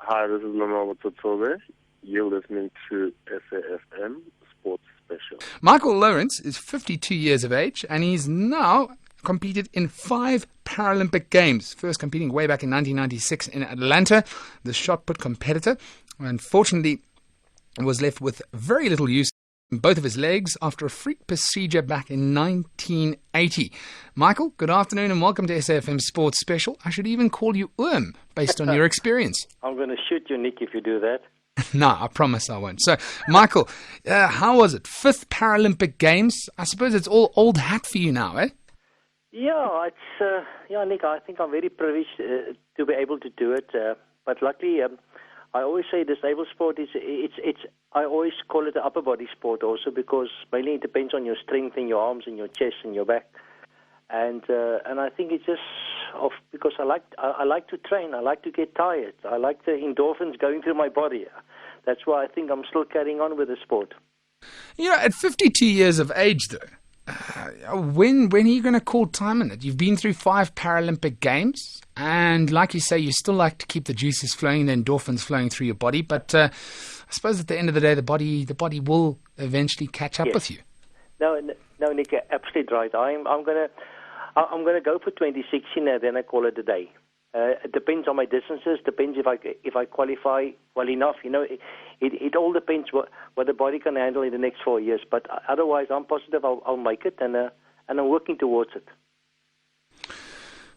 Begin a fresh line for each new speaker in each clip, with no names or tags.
Hi, this is Mama Totove. You're listening to SAFM Sports Special.
Michael Lauwrens is 52 years of age and he's now competed in 5 Paralympic Games. First competing way back in 1996 in Atlanta, the shot put competitor. Unfortunately, was left with very little use in both of his legs after a freak procedure back in 1980. Michael, good afternoon and welcome to SAFM Sports Special. I should even call you based on your experience.
I'm going to shoot you, Nick, if you do that.
No, I promise I won't. So, Michael, how was it? 5th Paralympic Games. I suppose it's all old hat for you now, eh?
Yeah, Nick, I think I'm very privileged to be able to do it. But luckily, I always say disabled sport I always call it an upper body sport also because mainly it depends on your strength in your arms and your chest and your back. And I think it's just because I like to train, I like to get tired, I like the endorphins going through my body. That's why I think I'm still carrying on with the sport.
You know, at 52 years of age, though, when are you going to call time on it? You've been through 5 Paralympic Games, and like you say, you still like to keep the juices flowing, the endorphins flowing through your body. But I suppose at the end of the day, the body will eventually catch up with you. No,
Nick, absolutely right. I'm gonna go for 2016, and then I call it a day. It depends on my distances. Depends if I qualify well enough. You know, it all depends what the body can handle in the next 4 years. But otherwise, I'm positive I'll make it, and I'm working towards it.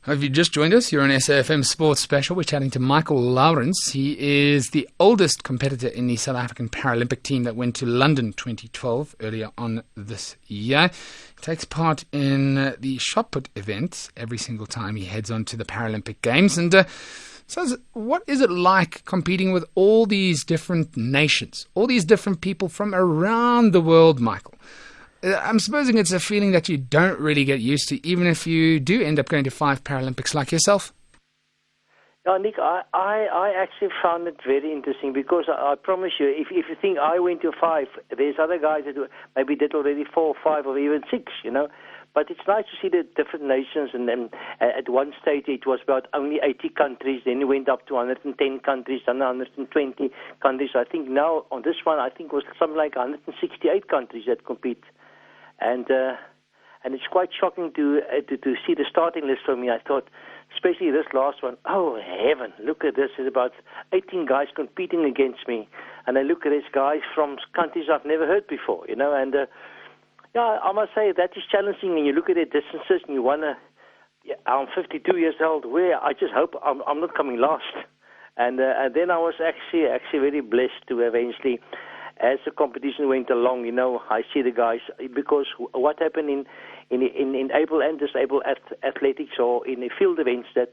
If you just joined us, you're on SAFM Sports Special. We're chatting to Michael Lauwrens. He is the oldest competitor in the South African Paralympic team that went to London 2012, earlier on this year. He takes part in the shot put event every single time he heads on to the Paralympic Games. And so what is it like competing with all these different nations, all these different people from around the world, Michael? I'm supposing it's a feeling that you don't really get used to, even if you do end up going to 5 Paralympics like yourself.
No, Nick, I actually found it very interesting because I promise you, if you think I went to 5, there's other guys that maybe did already 4, 5, or even 6, you know. But it's nice to see the different nations, and then at one stage it was about only 80 countries, then it went up to 110 countries, then 120 countries. I think now on this one, I think it was something like 168 countries that compete. And it's quite shocking to see the starting list for me. I thought, especially this last one, oh heaven, look at this. There's about 18 guys competing against me. And I look at these guys from countries I've never heard before, you know. And I must say that is challenging. And you look at their distances and you wonder, I'm 52 years old, where I just hope I'm not coming last. And then I was actually very blessed to eventually, as the competition went along, you know, I see the guys, because what happened in able and disabled athletics or in the field events, that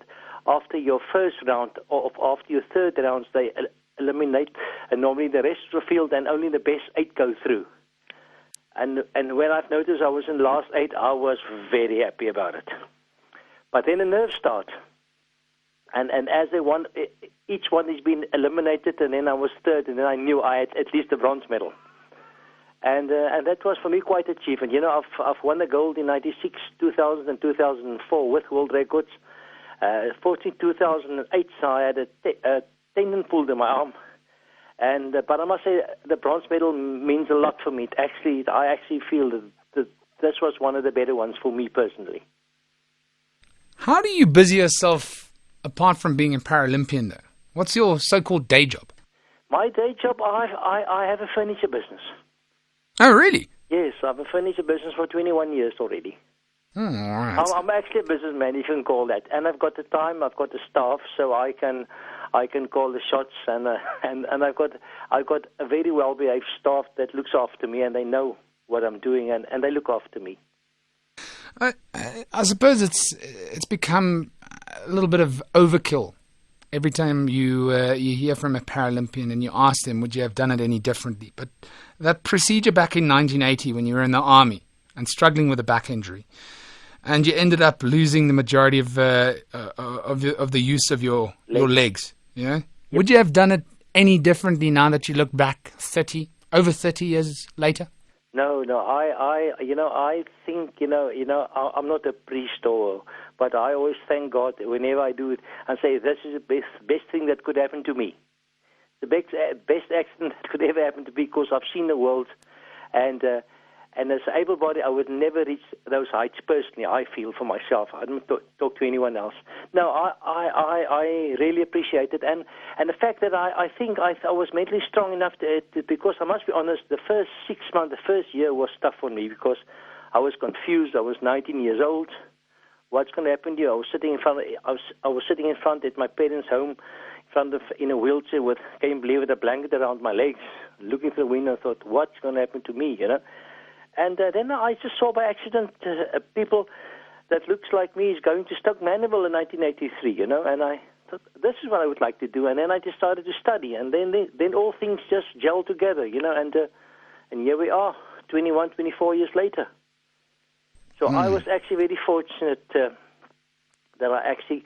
after your first round or after your third round, they eliminate normally the rest of the field and only the best 8 go through. And when I've noticed I was in the last 8, I was very happy about it. But then the nerves start. And as they won, each one has been eliminated, and then I was third, and then I knew I had at least a bronze medal. And that was for me quite an achievement. You know, I've won the gold in 96, 2000, and 2004 with world records. 2008, so I had a tendon pulled in my arm. But I must say, the bronze medal means a lot for me. I actually feel that this was one of the better ones for me personally.
How do you busy yourself apart from being a Paralympian, though? What's your so-called day job?
My day job, I have a furniture business.
Oh, really?
Yes, I have a furniture business for 21 years already.
Oh, all right.
I'm actually a businessman, if you can call that. And I've got the time, I've got the staff, so I can call the shots, and I've got a very well-behaved staff that looks after me, and they know what I'm doing, and they look after me.
I suppose it's become a little bit of overkill. Every time you hear from a Paralympian and you ask them, would you have done it any differently? But that procedure back in 1980 when you were in the army and struggling with a back injury, and you ended up losing the majority of the use of your legs. Yeah, yep. Would you have done it any differently now that you look back over 30 years later?
No. I think, I'm not a priest but I always thank God whenever I do it and say, this is the best thing that could happen to me. the best accident that could ever happen to me because I've seen the world, and as an able-bodied, I would never reach those heights personally. I feel for myself. I don't talk to anyone else. No, I really appreciate it, and the fact that I think I was mentally strong enough to because I must be honest, the first 6 months, the first year was tough for me because I was confused. I was 19 years old. What's going to happen to you? I was sitting in front. I was sitting in front at my parents' home, in a wheelchair with, can you believe it, a blanket around my legs, looking through the window. I thought, what's going to happen to me? And then I just saw by accident people that looks like me is going to Stoke Mandeville in 1983. And I thought this is what I would like to do. And then I decided to study, and then all things just gelled together. And here we are, 21, 24 years later. So I was actually very fortunate that I actually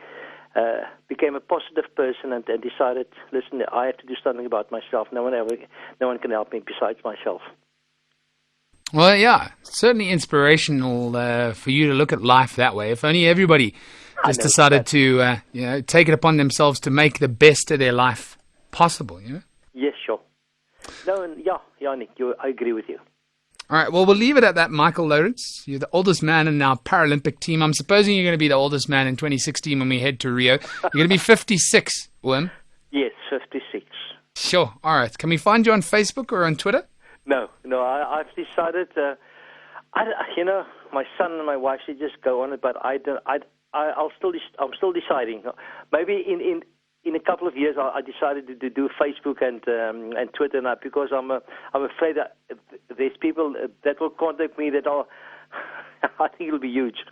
became a positive person and decided, listen, I have to do something about myself. No one can help me besides myself.
Well, yeah, certainly inspirational for you to look at life that way. If only everybody just decided to take it upon themselves to make the best of their life possible.
Yes, sure. No, Nick, I agree with you.
All right, well, we'll leave it at that, Michael Lauwrens. You're the oldest man in our Paralympic team. I'm supposing you're going to be the oldest man in 2016 when we head to Rio. You're going to be 56, Wim?
Yes, 56.
Sure. All right. Can we find you on Facebook or on Twitter?
No. I've decided, my son and my wife should just go on it, but I'm still deciding. Maybe in a couple of years, I decided to do Facebook and Twitter now because I'm afraid that there's people that will contact me that are, I think it'll be huge.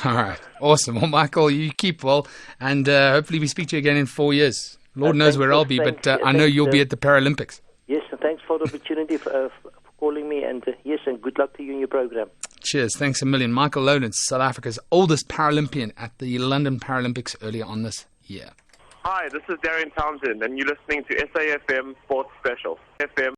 All right. Awesome. Well, Michael, you keep well, and hopefully we speak to you again in 4 years. Lord knows where I'll be, but I know you'll be at the Paralympics.
Yes, and thanks for the opportunity for calling me, and yes, and good luck to you in your program.
Cheers. Thanks a million. Michael Lauwrens, South Africa's oldest Paralympian at the London Paralympics earlier on this year.
Hi, this is Darian Townsend, and you're listening to SAFM Sports Special. FM